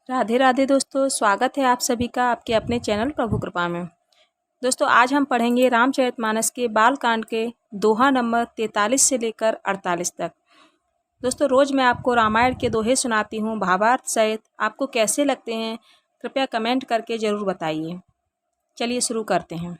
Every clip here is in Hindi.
राधे राधे दोस्तों, स्वागत है आप सभी का आपके अपने चैनल प्रभु कृपा में। दोस्तों आज हम पढ़ेंगे रामचरितमानस के बालकांड के दोहा नंबर 43 से लेकर 48 तक। दोस्तों रोज़ मैं आपको रामायण के दोहे सुनाती हूँ भावार्थ सहित। आपको कैसे लगते हैं कृपया कमेंट करके ज़रूर बताइए। चलिए शुरू करते हैं।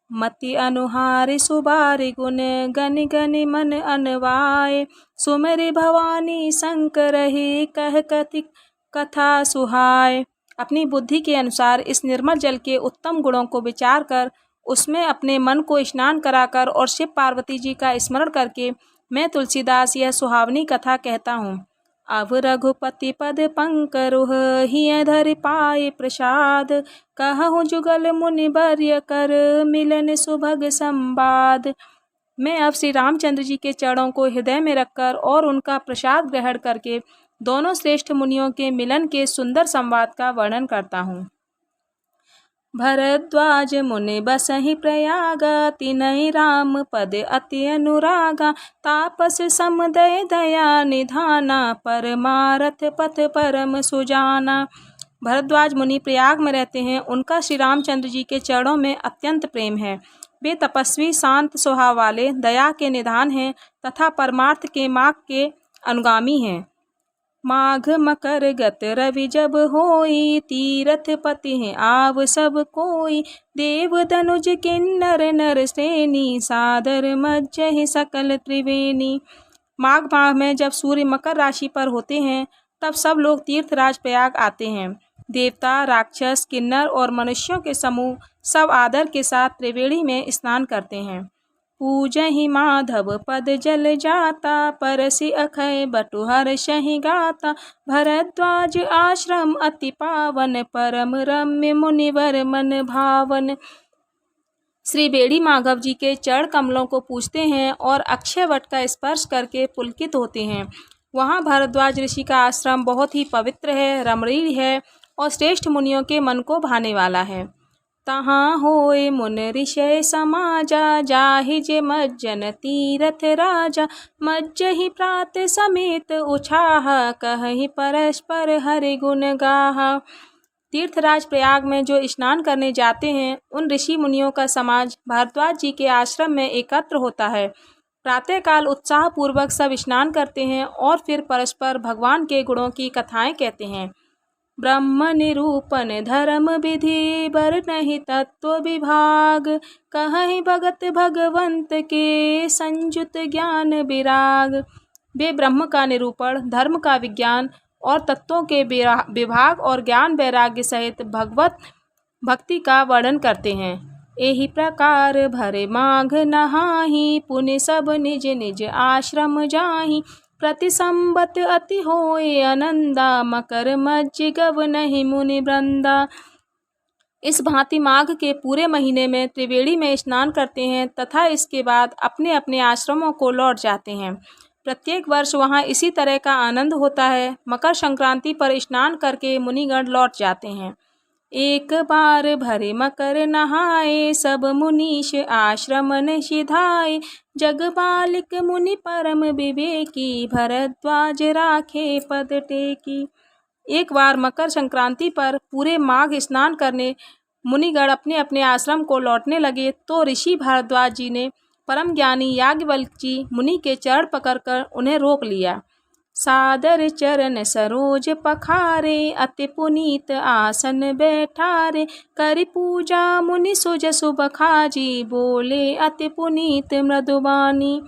मति अनुहारि सुबारि गुण गनि गनि मन अनवाय, सुमरि भवानी शंकर ही कह कथि कथा सुहाय। अपनी बुद्धि के अनुसार इस निर्मल जल के उत्तम गुणों को विचार कर उसमें अपने मन को स्नान कराकर और शिव पार्वती जी का स्मरण करके मैं तुलसीदास यह सुहावनी कथा कहता हूँ। अब रघुपति पद पंकरुह हिय धरि पाए प्रसाद, कहूँ जुगल मुनि बर्य कर मिलन सुभग संवाद। मैं अब श्री रामचंद्र जी के चरणों को हृदय में रखकर और उनका प्रसाद ग्रहण करके दोनों श्रेष्ठ मुनियों के मिलन के सुंदर संवाद का वर्णन करता हूँ। भरद्वाज मुनि बसहि प्रयागा, तिनहि राम पद अति अनुरागा। तापस समदय दया निधाना, परमारथ पथ परम सुजाना। भरद्वाज मुनि प्रयाग में रहते हैं। उनका श्री रामचंद्र जी के चरणों में अत्यंत प्रेम है। वे तपस्वी शांत स्वभाव वाले, दया के निधान हैं तथा परमार्थ के मार्ग के अनुगामी हैं। माघ मकर गत रवि जब होई, तीरथ पति हैं आव सब कोई। देव धनुज किन्नर नर श्रेणी, सादर मज्जहि सकल त्रिवेणी। माघ माह में जब सूर्य मकर राशि पर होते हैं तब सब लोग तीर्थराज प्रयाग आते हैं। देवता, राक्षस, किन्नर और मनुष्यों के समूह सब आदर के साथ त्रिवेणी में स्नान करते हैं। पूजहि माधव पद जल जाता, परसि अखय बटुहर शहि गाता। भरद्वाज आश्रम अति पावन, परम रम्य मुनिवर मन भावन। श्री बेड़ी माधव जी के चरण कमलों को पूजते हैं और अक्षय वट का स्पर्श करके पुलकित होते हैं। वहाँ भरद्वाज ऋषि का आश्रम बहुत ही पवित्र है, रमणीय है और श्रेष्ठ मुनियों के मन को भाने वाला है। तहाँ होए मुन ऋषय समाजा, जाहि जे मज्जन तीरथ राजा। मज्जहि प्रात समेत उछाह, कहहि परस्पर हरि गुण गाहा। तीर्थराज प्रयाग में जो स्नान करने जाते हैं उन ऋषि मुनियों का समाज भारद्वाज जी के आश्रम में एकत्र होता है। प्रातःकाल उत्साह पूर्वक सब स्नान करते हैं और फिर परस्पर भगवान के गुणों की कथाएं कहते हैं। ब्रह्म निरूपण धर्म विधि, बरनहि तत्व विभाग। कहहि भगत भगवंत के, संयुत ज्ञान विराग। वे ब्रह्म का निरूपण, धर्म का विज्ञान और तत्वों के विभाग और ज्ञान वैराग्य सहित भगवत भक्ति का वर्णन करते हैं। एहि प्रकार भरे माघ नहाहि, पुनि सब निज निज आश्रम जाहि। प्रति संबत अति होए आनंदा, मकर मज्ज गव नहीं मुनि वृंदा। इस भांति माघ के पूरे महीने में त्रिवेणी में स्नान करते हैं तथा इसके बाद अपने अपने आश्रमों को लौट जाते हैं। प्रत्येक वर्ष वहाँ इसी तरह का आनंद होता है। मकर संक्रांति पर स्नान करके मुनिगण लौट जाते हैं। एक बार भरे मकर नहाए, सब मुनीश आश्रम न सिधाए। जग बालिक मुनि परम विवेकी, भरद्वाज राखे पद टेकी। एक बार मकर संक्रांति पर पूरे माघ स्नान करने मुनिगण अपने अपने आश्रम को लौटने लगे तो ऋषि भारद्वाज जी ने परम ज्ञानी याज्ञवल्क्य जी मुनि के चरण पकड़कर उन्हें रोक लिया। सादर चरण सरोज पखारे, अति पुनीत आसन बैठारे। करि पूजा मुनि सुजसु बखाजी, बोले अति पुनीत मृदुबानी।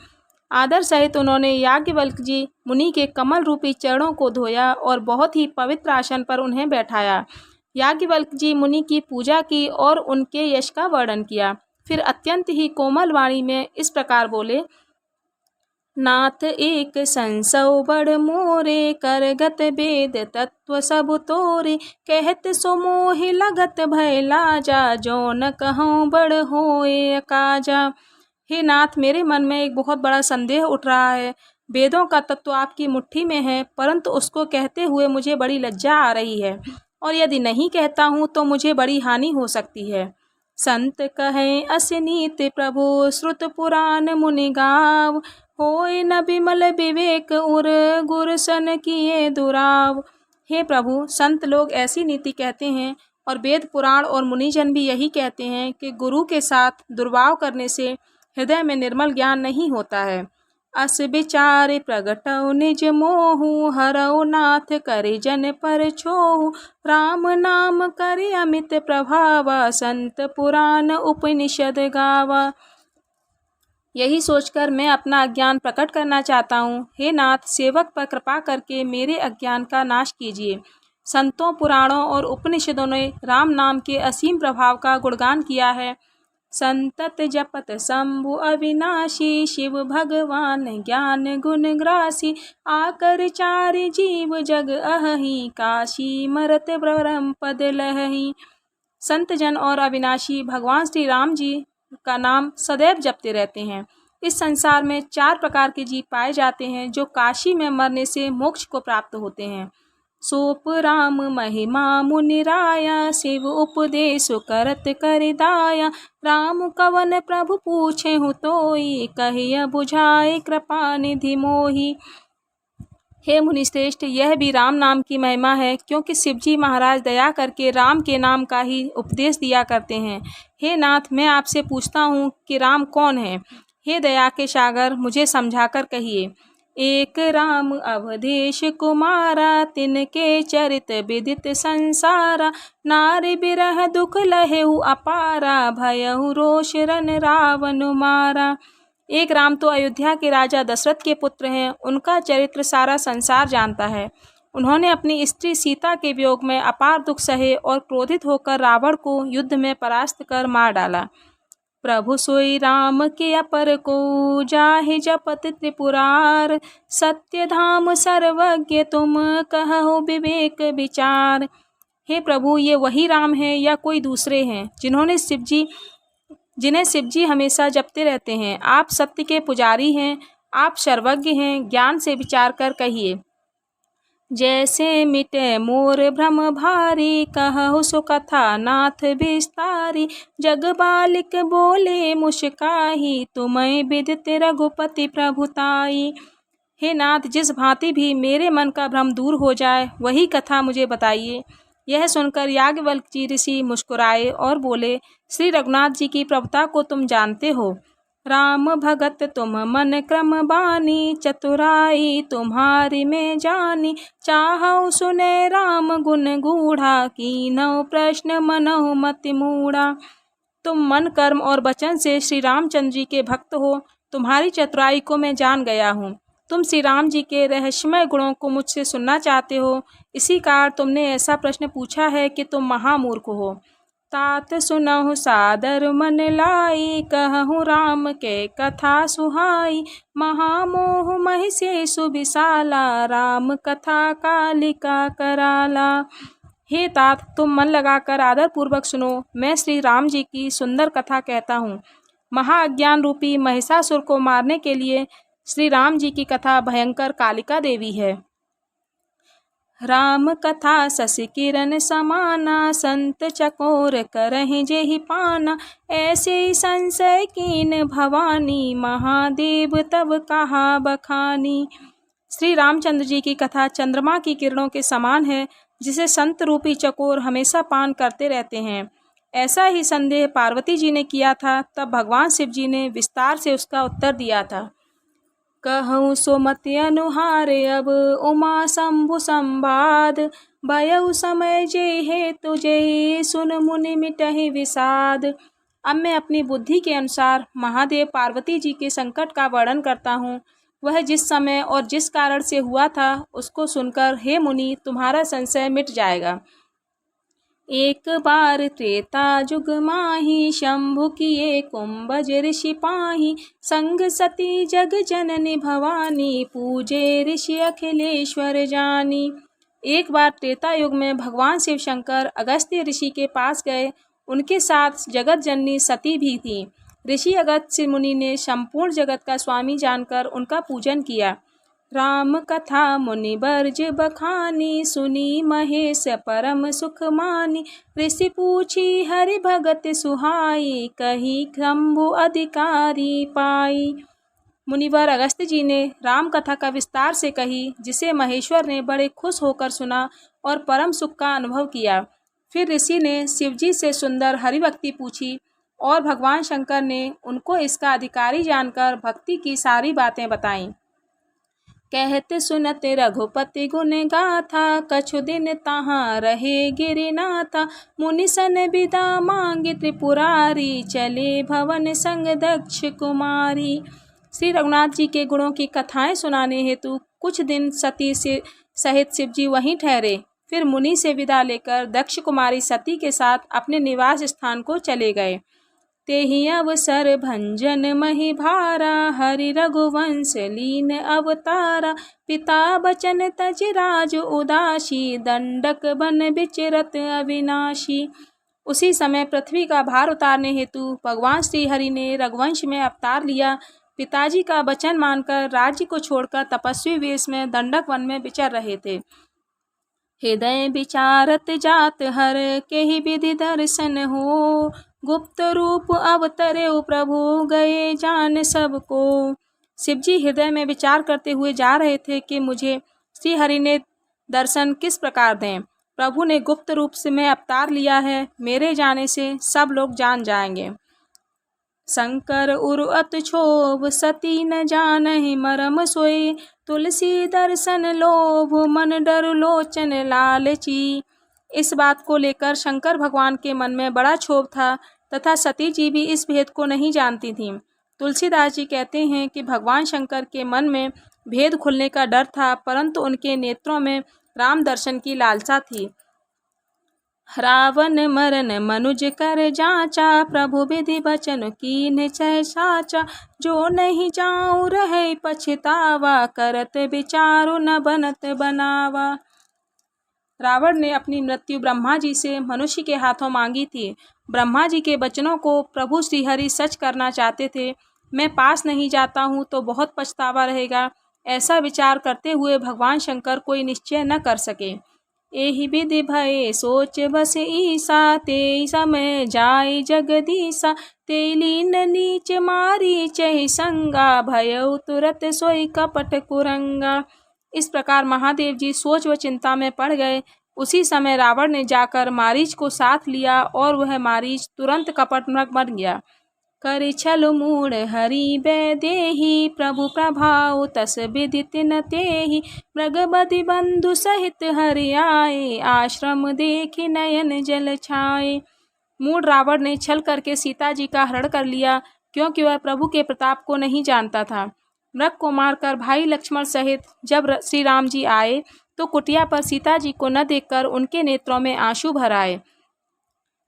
आदर सहित उन्होंने याज्ञवल्क्य जी मुनि के कमल रूपी चरणों को धोया और बहुत ही पवित्र आसन पर उन्हें बैठाया। याज्ञवल्क्य जी मुनि की पूजा की और उनके यश का वर्णन किया। फिर अत्यंत ही कोमल वाणी में इस प्रकार बोले। नाथ एक संसव बड़ मोरे, करगत वेद तत्व सब तोरे। कहत सो मोहि लगत भय लाजा, जो न कहूँ बड़ होए काजा। हे नाथ, मेरे मन में एक बहुत बड़ा संदेह उठ रहा है। वेदों का तत्व आपकी मुट्ठी में है, परंतु उसको कहते हुए मुझे बड़ी लज्जा आ रही है और यदि नहीं कहता हूँ तो मुझे बड़ी हानि हो सकती है। संत कहें असिनीत प्रभु, श्रुत पुराण मुनि गाव। होए न बिमल विवेक उर, गुर सन किए दुराव। हे प्रभु, संत लोग ऐसी नीति कहते हैं और वेद पुराण और मुनिजन भी यही कहते हैं कि गुरु के साथ दुर्भाव करने से हृदय में निर्मल ज्ञान नहीं होता है। अस विचार प्रगटौ निज मोहु, हरौ नाथ करे जन पर छोहु। राम नाम करे अमित प्रभावा, संत पुराण उपनिषद गावा। यही सोचकर मैं अपना अज्ञान प्रकट करना चाहता हूँ। हे नाथ, सेवक पर कृपा करके मेरे अज्ञान का नाश कीजिए। संतों, पुराणों और उपनिषदों ने राम नाम के असीम प्रभाव का गुणगान किया है। संतत जपत शंभु अविनाशी, शिव भगवान ज्ञान गुण ग्रासी। आकर चारि जीव जग अहहि, काशी मरत ब्रह्म पद लहहि। संत जन और अविनाशी भगवान श्री राम जी का नाम सदैव जपते रहते हैं। इस संसार में 4 प्रकार के जीव पाए जाते हैं जो काशी में मरने से मोक्ष को प्राप्त होते हैं। सोप राम महिमा मुनिराया, शिव उपदेश करत करिदाया। राम कवन प्रभु पूछे हूँ तोई, कहिया बुझाए कृपा निधि मोही। हे मुनिश्रेष्ठ, यह भी राम नाम की महिमा है, क्योंकि शिवजी महाराज दया करके राम के नाम का ही उपदेश दिया करते हैं। हे नाथ, मैं आपसे पूछता हूँ कि राम कौन है? हे दया के सागर, मुझे समझाकर कहिए। एक राम अवधेश कुमारा, तिनके चरित विदित संसारा। नारी बिरह दुख लहेहु अपारा, भयहु रोष रन रावण मारा। एक राम तो अयोध्या के राजा दशरथ के पुत्र हैं। उनका चरित्र सारा संसार जानता है। उन्होंने अपनी स्त्री सीता के वियोग में अपार दुख सहे और क्रोधित होकर रावण को युद्ध में परास्त कर मार डाला। प्रभु सोई राम के अपर को, जाहि जपत त्रिपुरार। सत्य धाम सर्वज्ञ तुम, कहो विवेक विचार। हे प्रभु, ये वही राम हैं या कोई दूसरे हैं जिन्हें शिवजी हमेशा जपते रहते हैं? आप सत्य के पुजारी हैं, आप सर्वज्ञ हैं, ज्ञान से विचार कर कहिए। जैसे मिटे मोर भ्रम भारी, कहु सो कथा नाथ विस्तारी। जग बालिक बोले मुस्काही, तुम्हें विदित रघुपति प्रभुताई। हे नाथ, जिस भांति भी मेरे मन का भ्रम दूर हो जाए वही कथा मुझे बताइए। यह सुनकर याज्ञवल्क्य जी ऋषि मुस्कुराए और बोले, श्री रघुनाथ जी की प्रभुता को तुम जानते हो। राम भगत तुम मन क्रम बानी, चतुराई तुम्हारी में जानी। चाहौ सुने राम गुण गूढ़ा, कीनौ प्रश्न मनहु मति मूढ़ा। तुम मन, कर्म और वचन से श्री रामचंद्र जी के भक्त हो। तुम्हारी चतुराई को मैं जान गया हूँ। तुम श्री राम जी के रहस्यमय गुणों को मुझसे सुनना चाहते हो, इसी कारण तुमने ऐसा प्रश्न पूछा है कि तुम महामूर्ख हो। तात सुनहु सादर मन लाई, कहूँ राम के कथा सुहाई। महामोह महिषे सुविशाला, राम कथा कालिका कराला। हे तात, तुम मन लगाकर आदर पूर्वक सुनो। मैं श्री राम जी की सुंदर कथा कहता हूँ। महाअज्ञान रूपी महिषासुर को मारने के लिए श्री राम जी की कथा भयंकर कालिका देवी है। राम कथा शशि किरण समाना, संत चकोर करहि जेहि पाना। ऐसे ही संशय कीन भवानी, महादेव तब कहा बखानी। श्री रामचंद्र जी की कथा चंद्रमा की किरणों के समान है, जिसे संत रूपी चकोर हमेशा पान करते रहते हैं। ऐसा ही संदेह पार्वती जी ने किया था, तब भगवान शिव जी ने विस्तार से उसका उत्तर दिया था। कहूँ सो मति अनुहारे, अब उमा शंभु संवाद। भयउ समय जे हे तुझे, सुन मुनि मिटहि विषाद। अब मैं अपनी बुद्धि के अनुसार महादेव पार्वती जी के संकट का वर्णन करता हूँ। वह जिस समय और जिस कारण से हुआ था उसको सुनकर हे मुनि, तुम्हारा संशय मिट जाएगा। एक बार त्रेता जुग माही, शंभु किए कुंभज ऋषि पाही। संग सती जग जननी भवानी, पूजे ऋषि अखिलेश्वर जानी। एक बार त्रेता युग में भगवान शिव शंकर अगस्त्य ऋषि के पास गए। उनके साथ जगत जननी सती भी थी। ऋषि अगस्त्य मुनि ने संपूर्ण जगत का स्वामी जानकर उनका पूजन किया। राम कथा मुनि बरज बखानी, सुनी महेश परम सुख मानी। ऋषि पूछी हरि भगत सुहाई, कही शंभु अधिकारी पाई। मुनिवर अगस्त्य जी ने राम कथा का विस्तार से कही, जिसे महेश्वर ने बड़े खुश होकर सुना और परम सुख का अनुभव किया। फिर ऋषि ने शिवजी से सुंदर हरिभक्ति पूछी और भगवान शंकर ने उनको इसका अधिकारी जानकर भक्ति की सारी बातें बताईं। कहते सुनते रघुपति गुण गाथा, कछु दिन तहाँ रहे गिरिनाथा। मुनि सन विदा मांगी त्रिपुरारी, चले भवन संग दक्ष कुमारी। श्री रघुनाथ जी के गुणों की कथाएं सुनाने हेतु कुछ दिन सती से सहित शिवजी वहीं ठहरे। फिर मुनि से विदा लेकर दक्ष कुमारी सती के साथ अपने निवास स्थान को चले गए। तेहि अवसर भंजन मही भारा, हरि रघुवंश लीन अवतारा। पिता बचन तज राज उदासी, दंडक बन विचरत अविनाशी। उसी समय पृथ्वी का भार उतारने हेतु भगवान श्री हरि ने रघुवंश में अवतार लिया। पिताजी का वचन मानकर राज्य को छोड़कर तपस्वी वेश में दंडक वन में विचर रहे थे। हृदय विचारत जात हर, केहि विधि दर्शन हो। गुप्त रूप अवतरे प्रभु, गए जान सबको। शिवजी हृदय में विचार करते हुए जा रहे थे कि मुझे श्री हरि ने दर्शन किस प्रकार दें। प्रभु ने गुप्त रूप से मैं अवतार लिया है, मेरे जाने से सब लोग जान जाएंगे। शंकर उर अत क्षोभ, सती न जानहि मरम सोई। तुलसी दर्शन लोभ, मन डर लोचन लालची। इस बात को लेकर शंकर भगवान के मन में बड़ा क्षोभ था तथा सती जी भी इस भेद को नहीं जानती थीं। तुलसीदास जी कहते हैं कि भगवान शंकर के मन में भेद खुलने का डर था, परंतु उनके नेत्रों में राम दर्शन की लालसा थी। रावण मरन मनुज कर जाचा, प्रभु विधि बचन कीन्ह चह साचा। जो नहीं जाऊँ रहे पछतावा, करत विचारु न बनत बनावा। रावण ने अपनी मृत्यु ब्रह्मा जी से मनुष्य के हाथों मांगी थी। ब्रह्मा जी के वचनों को प्रभु श्रीहरि सच करना चाहते थे। मैं पास नहीं जाता हूँ तो बहुत पछतावा रहेगा, ऐसा विचार करते हुए भगवान शंकर कोई निश्चय न कर सके। एहि विधि भय सोच बस ईसा, ते समय जाय जगदीसा। ते लीन नीच मारी चहि संगा, भयउ तुरत सोई कपट कुरंगा। इस प्रकार महादेव जी सोच व चिंता में पड़ गए। उसी समय रावण ने जाकर मारीच को साथ लिया और वह मारीच तुरंत कपट मृग बन गया। करि छल मूढ़ हरि बैदेही, प्रभु प्रभाव तस विदित न तेहि। मृग बदि बंधु सहित हरि आए, आश्रम देखि नयन जल छाए। मूढ़ रावण ने छल करके सीता जी का हरण कर लिया, क्योंकि वह प्रभु के प्रताप को नहीं जानता था। मृग को मारकर भाई लक्ष्मण सहित जब श्री राम जी आए तो कुटिया पर सीता जी को न देखकर उनके नेत्रों में आंसू भर आए।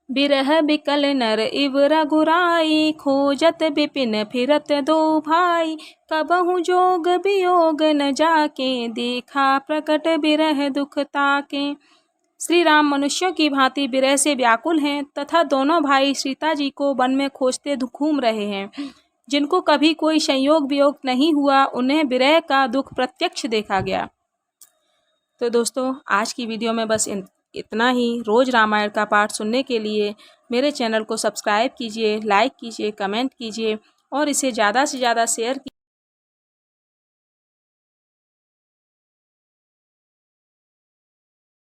बिरह बिकल नर इव रघुराई, खोजत बिपिन फिरत दो भाई। कबहु जोग वियोग न जाके, देखा प्रकट बिरह दुख ताके। श्री राम मनुष्यों की भांति बिरह से व्याकुल हैं तथा दोनों भाई सीता जी को वन में खोजते घूम रहे हैं। जिनको कभी कोई संयोग वियोग नहीं हुआ, उन्हें विरह का दुख प्रत्यक्ष देखा गया। तो दोस्तों, आज की वीडियो में बस इतना ही। रोज़ रामायण का पाठ सुनने के लिए मेरे चैनल को सब्सक्राइब कीजिए, लाइक कीजिए, कमेंट कीजिए और इसे ज़्यादा से ज़्यादा शेयर